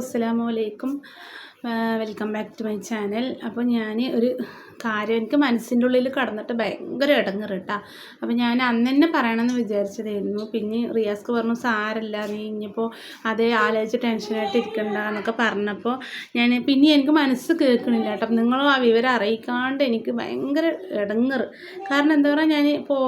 അസ്സലാമു അലൈക്കും. Welcome back to my channel. അപ്പോൾ ഞാൻ ഒരു കാര്യം എനിക്ക് മനസ്സിൻ്റെ ഉള്ളിൽ കടന്നിട്ട് ഭയങ്കര ഇടങ്ങേറ് കേട്ടോ. അപ്പോൾ ഞാൻ അന്ന് തന്നെ പറയണമെന്ന് വിചാരിച്ചതായിരുന്നു. പിന്നെ റിയാസ്ക്ക് പറഞ്ഞു സാരല്ല, നീ ഇനിയിപ്പോൾ അതേ ആലോചിച്ച് ടെൻഷനായിട്ട് ഇരിക്കണ്ട എന്നൊക്കെ പറഞ്ഞപ്പോൾ പിന്നെ എനിക്ക് മനസ്സ് കേൾക്കണില്ല കേട്ടോ. നിങ്ങളും ആ വിവരം അറിയിക്കാണ്ട് എനിക്ക് ഭയങ്കര ഇടങ്ങേറ്. കാരണം എന്താ പറയുക, ഞാൻ ഇപ്പോൾ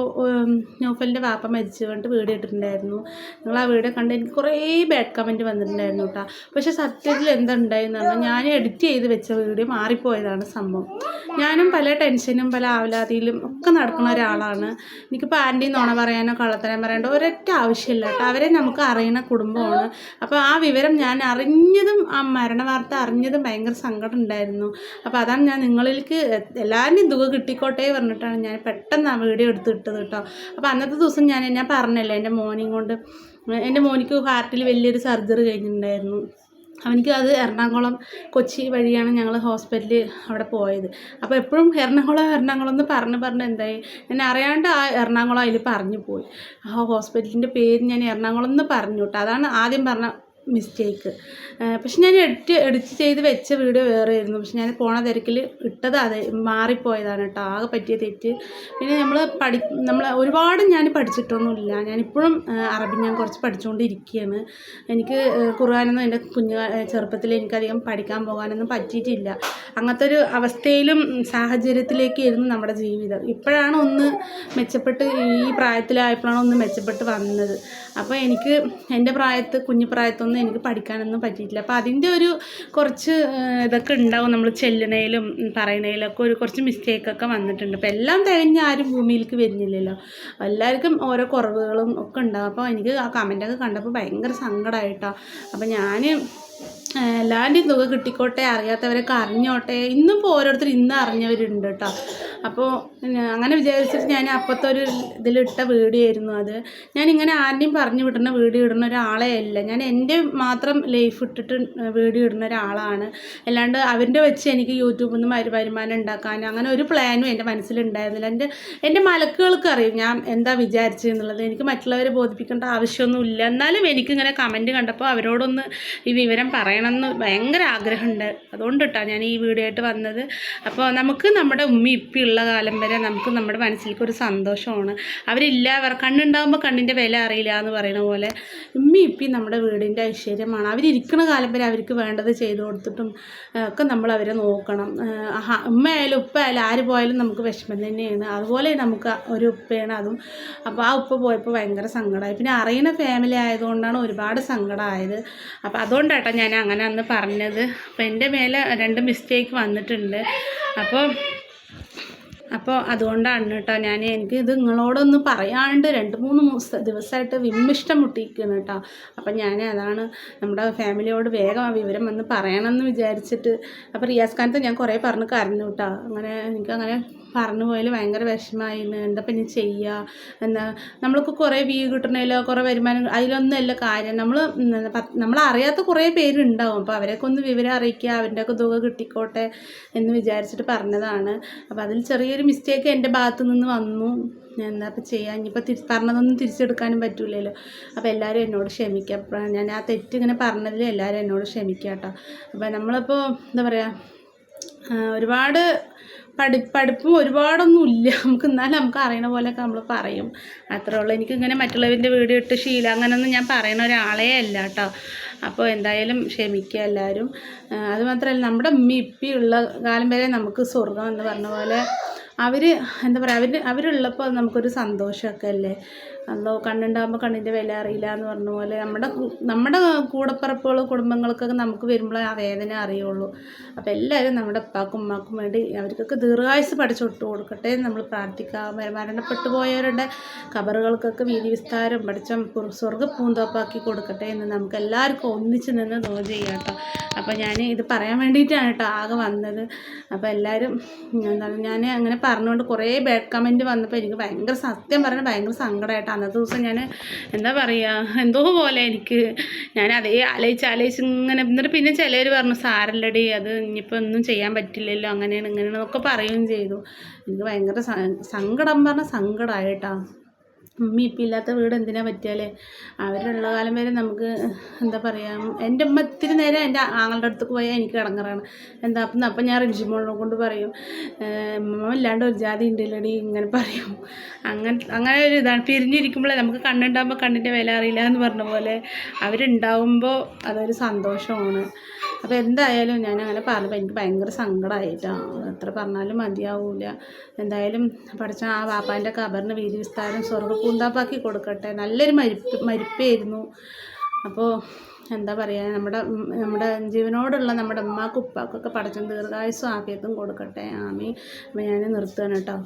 നൗഫലിൻ്റെ വാപ്പ മരിച്ചു കൊണ്ട് വീഡിയോ ഇട്ടിട്ടുണ്ടായിരുന്നു. നിങ്ങൾ ആ വീഡിയോ കണ്ട് എനിക്ക് കുറേ ബാഡ് കമൻറ്റ് വന്നിട്ടുണ്ടായിരുന്നു കേട്ടോ. പക്ഷേ സത്യത്തിൽ എന്തുണ്ടായെന്ന് പറഞ്ഞാൽ ഞാൻ എഡിറ്റ് ചെയ്ത് വെച്ച വീഡിയോ മാറിപ്പോയതാണ് സംഭവം. ഞാനും പല ടെൻഷനും പല ആവലാതിയിലും ഒക്കെ നടക്കുന്ന ഒരാളാണ്. എനിക്കിപ്പോൾ ആരുടെയും നുണ പറയാനോ കള്ളത്തരം പറയാനോ ഒരൊറ്റ ആവശ്യമില്ല കേട്ടോ. അവരെ നമുക്ക് അറിയുന്ന കുടുംബമാണ്. അപ്പോൾ ആ വിവരം ഞാൻ അറിഞ്ഞതും ആ മരണ വാർത്ത അറിഞ്ഞതും ഭയങ്കര സങ്കടം ഉണ്ടായിരുന്നു. അപ്പോൾ അതാണ് ഞാൻ നിങ്ങളിലേക്ക് എല്ലാവരുടെയും തുക കിട്ടിക്കോട്ടെ പറഞ്ഞിട്ടാണ് ഞാൻ പെട്ടെന്ന് ആ വീഡിയോ എടുത്തിട്ടത് കേട്ടോ. അപ്പോൾ അന്നത്തെ ദിവസം ഞാൻ പറഞ്ഞല്ലോ, എൻ്റെ മോനിക്ക് ഹാർട്ടിൽ വലിയൊരു സർജറി കഴിഞ്ഞിട്ടുണ്ടായിരുന്നു. അവനിക്ക് അത് എറണാകുളം കൊച്ചി വഴിയാണ് ഞങ്ങൾ ഹോസ്പിറ്റലിൽ അവിടെ പോയത്. അപ്പോൾ എപ്പോഴും എറണാകുളം എന്ന് പറഞ്ഞ് എന്തായി, ഞാൻ അറിയാണ്ട് ആ എറണാകുളം അതിൽ പറഞ്ഞു പോയി. ആ ഹോസ്പിറ്റലിൻ്റെ പേര് ഞാൻ എറണാകുളം എന്ന് പറഞ്ഞു കേട്ടോ. അതാണ് ആദ്യം പറഞ്ഞ മിസ്റ്റേക്ക്. പക്ഷെ ഞാൻ എഡിറ്റ് ചെയ്ത് വെച്ച വീഡിയോ വേറെ ആയിരുന്നു. പക്ഷെ ഞാൻ പോണ തിരക്കിൽ ഇട്ടത് അതെ മാറിപ്പോയതാണ് കേട്ടോ, ആകെ പറ്റിയ തെറ്റ്. പിന്നെ നമ്മൾ ഒരുപാട് ഞാൻ പഠിച്ചിട്ടൊന്നുമില്ല. ഞാനിപ്പോഴും അറബി ഞാൻ കുറച്ച് പഠിച്ചുകൊണ്ടിരിക്കുകയാണ്. എനിക്ക് ഖുർആനൊന്നും എൻ്റെ ചെറുപ്പത്തിൽ എനിക്കധികം പഠിക്കാൻ പോകാനൊന്നും പറ്റിയിട്ടില്ല. അങ്ങനത്തെ ഒരു അവസ്ഥയിലും സാഹചര്യത്തിലേക്കായിരുന്നു നമ്മുടെ ജീവിതം. ഇപ്പോഴാണ് ഒന്ന് മെച്ചപ്പെട്ട്, ഈ പ്രായത്തിലായപ്പോഴാണ് ഒന്ന് മെച്ചപ്പെട്ട് വന്നത്. അപ്പോൾ എനിക്ക് എൻ്റെ കുഞ്ഞു പ്രായത്തൊന്നും എനിക്ക് പഠിക്കാനൊന്നും പറ്റിയിട്ടില്ല. അപ്പോൾ അതിൻ്റെ ഒരു കുറച്ച് ഇതൊക്കെ ഉണ്ടാവും, നമ്മൾ ചെല്ലണയിലും പറയണയിലൊക്കെ കുറച്ച് മിസ്റ്റേക്കൊക്കെ വന്നിട്ടുണ്ട്. അപ്പോൾ എല്ലാം തികഞ്ഞ് ആരും ഭൂമിയിലേക്ക് വരുന്നില്ലല്ലോ, എല്ലാവർക്കും ഓരോ കുറവുകളും ഒക്കെ ഉണ്ടാവും. അപ്പോൾ എനിക്ക് ആ കമൻറ്റൊക്കെ കണ്ടപ്പോൾ ഭയങ്കര സങ്കടമായിട്ടോ. അപ്പോൾ ഞാൻ എല്ലാവരുടെയും തുക കിട്ടിക്കോട്ടെ, അറിയാത്തവരൊക്കെ അറിഞ്ഞോട്ടെ. ഇന്നിപ്പോൾ ഓരോരുത്തർ അറിഞ്ഞവരുണ്ട് കേട്ടോ. അപ്പോൾ അങ്ങനെ വിചാരിച്ചിട്ട് ഞാൻ അപ്പോഴത്തെ ഒരു ഇതിലിട്ട വീഡിയോ ആയിരുന്നു അത്. ഞാനിങ്ങനെ ആരുടെയും പറഞ്ഞു വിടുന്ന വീഡിയോ ഇടുന്ന ഒരാളെ അല്ല. ഞാൻ എൻ്റെ മാത്രം ലൈഫ് ഇട്ടിട്ട് വീഡിയോ ഇടുന്ന ഒരാളാണ്. അല്ലാണ്ട് അവരുടെ വെച്ച് എനിക്ക് യൂട്യൂബിൽ നിന്ന് വരുമാനം ഉണ്ടാക്കാൻ അങ്ങനെ ഒരു പ്ലാനും എൻ്റെ മനസ്സിലുണ്ടായിരുന്നില്ല. എൻ്റെ മലക്കുകൾക്ക് അറിയും ഞാൻ എന്താ വിചാരിച്ചതെന്നുള്ളത്. എനിക്ക് മറ്റുള്ളവരെ ബോധിപ്പിക്കേണ്ട ആവശ്യമൊന്നുമില്ല. എന്നാലും എനിക്കിങ്ങനെ കമൻറ്റ് കണ്ടപ്പോൾ അവരോടൊന്ന് ഈ വിവരം പറയണമെന്ന് ഭയങ്കര ആഗ്രഹമുണ്ട്. അതുകൊണ്ട് കേട്ടോ ഞാൻ ഈ വീഡിയോ ആയിട്ട് വന്നത്. അപ്പോൾ നമുക്ക് നമ്മുടെ ഉമ്മി ഇപ്പി ഉള്ള കാലം വരെ നമുക്ക് നമ്മുടെ മനസ്സിലേക്ക് ഒരു സന്തോഷമാണ്. കണ്ണുണ്ടാകുമ്പോൾ കണ്ണിൻ്റെ വില അറിയില്ല എന്ന് പറയുന്ന പോലെ ഉമ്മി ഇപ്പി നമ്മുടെ വീടിൻ്റെ ഐശ്വര്യമാണ്. അവരിയ്ക്കുന്ന കാലം വരെ അവർക്ക് വേണ്ടത് ചെയ്തു കൊടുത്തിട്ടും ഒക്കെ നമ്മൾ അവരെ നോക്കണം. ഉമ്മയായാലും ഉപ്പയായാലും ആര് പോയാലും നമുക്ക് വിഷമം തന്നെയാണ്. അതുപോലെ നമുക്ക് ഒരു ഉപ്പയാണ് അതും. അപ്പോൾ ആ ഉപ്പ പോയപ്പോൾ ഭയങ്കര സങ്കടമായി. പിന്നെ അറിയുന്ന ഫാമിലി ആയതുകൊണ്ടാണ് ഒരുപാട് സങ്കടമായത്. അപ്പോൾ അതുകൊണ്ടാട്ടോ ഞാൻ അങ്ങനെ അന്ന് പറഞ്ഞത്. അപ്പോൾ എൻ്റെ മേലെ 2 മിസ്റ്റേക്ക് വന്നിട്ടുണ്ട്. അപ്പോൾ അതുകൊണ്ടാണ് കേട്ടോ എനിക്ക് ഇത് നിങ്ങളോടൊന്ന് പറയാണ്ട് 2-3 ദിവസമായിട്ട് വിമ്മിഷ്ടം മുട്ടിയിരിക്കുന്നു കേട്ടോ. അപ്പം അതാണ് നമ്മുടെ ഫാമിലിയോട് വേഗം ആ വിവരം വന്ന് പറയണമെന്ന് വിചാരിച്ചിട്ട്. അപ്പോൾ റിയാസ് ഖാനത്തെ ഞാൻ കുറേ പറഞ്ഞ് കരഞ്ഞു കേട്ടോ. എനിക്കങ്ങനെ പറഞ്ഞു പോയാൽ ഭയങ്കര വിഷമമായിരുന്നു. എന്താ പിന്നെ ചെയ്യുക, നമ്മൾക്ക് കുറേ വ്യൂ കിട്ടണമല്ലോ, കുറേ വരുമാനം, അതിലൊന്നുമല്ല കാര്യം. നമ്മളറിയാത്ത കുറേ പേരുണ്ടാവും. അപ്പോൾ അവരെയൊക്കെ ഒന്ന് വിവരം അറിയിക്കുക, അവരുടെയൊക്കെ തുക കിട്ടിക്കോട്ടെ എന്ന് വിചാരിച്ചിട്ട് പറഞ്ഞതാണ്. അപ്പോൾ അതിൽ ചെറിയൊരു മിസ്റ്റേക്ക് എൻ്റെ ഭാഗത്തു നിന്ന് വന്നു. ഞാൻ എന്താ ഇപ്പോൾ ചെയ്യുക, ഇനിയിപ്പോൾ പറഞ്ഞതൊന്നും തിരിച്ചെടുക്കാനും പറ്റില്ലല്ലോ. അപ്പോൾ എല്ലാവരും എന്നോട് ക്ഷമിക്കുക. അപ്പോൾ ഞാൻ ആ തെറ്റ് ഇങ്ങനെ പറഞ്ഞതിൽ എല്ലാവരും എന്നോട് ക്ഷമിക്കുക കേട്ടോ. അപ്പോൾ നമ്മളിപ്പോൾ എന്താ പറയുക, ഒരുപാട് പഠിപ്പും ഒരുപാടൊന്നും ഇല്ല നമുക്ക്. എന്നാലും നമുക്ക് അറിയണ പോലെയൊക്കെ നമ്മൾ പറയും, അത്രേ ഉള്ളൂ. എനിക്കിങ്ങനെ മറ്റുള്ളവരുടെ വീഡിയോ ഇട്ട് ശീലം അങ്ങനെയൊന്നും ഞാൻ പറയുന്ന ഒരാളേ അല്ല കേട്ടോ. അപ്പോൾ എന്തായാലും ക്ഷമിക്കുക എല്ലാവരും. അതുമാത്രമല്ല, നമ്മുടെ ഉമ്മി ഇപ്പി ഉള്ള കാലം വരെ നമുക്ക് സ്വർഗം എന്ന് പറഞ്ഞ പോലെ എന്താ പറയുക, അവരുള്ളപ്പോൾ നമുക്കൊരു സന്തോഷമൊക്കെ അല്ലേ. അല്ലോ കണ്ണുണ്ടാകുമ്പോൾ കണ്ണിൻ്റെ വില അറിയില്ല എന്ന് പറഞ്ഞ പോലെ നമ്മുടെ കൂടപ്പിറപ്പുകളും കുടുംബങ്ങൾക്കൊക്കെ നമുക്ക് വരുമ്പോൾ ആ വേദന അറിയുള്ളൂ. അപ്പോൾ എല്ലാവരും നമ്മുടെ ഉപ്പാക്കും ഉമ്മാക്കും വേണ്ടി അവർക്കൊക്കെ ദീർഘായുസ്സ് പഠിച്ചൊട്ട് കൊടുക്കട്ടെ എന്ന് നമ്മൾ പ്രാർത്ഥിക്കുക. മരണപ്പെട്ടു പോയവരുടെ ഖബറുകൾക്കൊക്കെ വീതി വിസ്താരം പഠിച്ച സ്വർഗ്ഗ പൂന്തോപ്പാക്കി കൊടുക്കട്ടെ എന്ന് നമുക്ക് എല്ലാവർക്കും ഒന്നിച്ച് നിന്ന് ദുആ ചെയ്യാം കേട്ടോ. അപ്പോൾ ഞാൻ ഇത് പറയാൻ വേണ്ടിയിട്ടാണ് കേട്ടോ ആകെ വന്നത്. അപ്പോൾ എല്ലാവരും ഞാൻ അങ്ങനെ പറഞ്ഞുകൊണ്ട് കുറേ ബാഡ് കമൻറ്റ് വന്നപ്പോൾ എനിക്ക് സത്യം പറഞ്ഞാൽ ഭയങ്കര സങ്കടമായിട്ടാണ്. അന്നത്തെ ദിവസം ഞാൻ എന്താ പറയുക, എന്തോ പോലെ ഞാൻ അതേ ആലോചിച്ച് ഇങ്ങനെ. എന്നിട്ട് പിന്നെ ചിലർ പറഞ്ഞു സാരല്ലടി, അത് ഇനിയിപ്പോൾ ഒന്നും ചെയ്യാൻ പറ്റില്ലല്ലോ, അങ്ങനെയാണ് ഇങ്ങനെയാണെന്നൊക്കെ പറയുകയും ചെയ്തു. എനിക്ക് ഭയങ്കര സങ്കടം പറഞ്ഞാൽ സങ്കടമായിട്ടാണ്. ഉമ്മ ഇപ്പം ഇല്ലാത്ത വീട് എന്തിനാ പറ്റിയാലേ? അവരുള്ള കാലം വരെ നമുക്ക് എന്താ പറയുക, എൻ്റെ ഉമ്മ ഇത്തിരി നേരം എൻ്റെ ആങ്ങളുടെ അടുത്തേക്ക് പോയാൽ എനിക്ക് ഇടങ്ങറാണ്. അപ്പം ഞാൻ റിൻഷിമോളിനെ കൊണ്ട് പറയും, ഉമ്മ ഇല്ലാണ്ട് ഒരു ജാതി ഉണ്ടല്ലടി ഇങ്ങനെ പറയും. അങ്ങനെ ഒരു ഇതാണ്. പിരിഞ്ഞിരിക്കുമ്പോഴേ നമുക്ക് കണ്ണുണ്ടാകുമ്പോൾ കണ്ണിൻ്റെ വില അറിയില്ല എന്ന് പറഞ്ഞ പോലെ അവരുണ്ടാവുമ്പോൾ അതൊരു സന്തോഷമാണ്. അപ്പോൾ എന്തായാലും ഞാൻ അങ്ങനെ പറഞ്ഞപ്പോൾ എനിക്ക് ഭയങ്കര സങ്കടമായിട്ടാണ്. എത്ര പറഞ്ഞാലും മതിയാവില്ല. എന്തായാലും പഠിച്ച ആ വാപ്പാൻ്റെ ഖബറിന് വീതി വിസ്താരം സ്വർഗ്ഗ പൂന്താപ്പാക്കി കൊടുക്കട്ടെ. നല്ലൊരു മരിപ്പായിരുന്നു. അപ്പോൾ എന്താ പറയുക, നമ്മുടെ ജീവനോടുള്ള നമ്മുടെ ഉമ്മാക്കും ഉപ്പാക്കൊക്കെ പഠിച്ച ദീർഘായുസ്സും ആഫിയത്തും കൊടുക്കട്ടെ. ആമീൻ. അപ്പോൾ ഞാൻ നിർത്തുകയാണ് കേട്ടോ.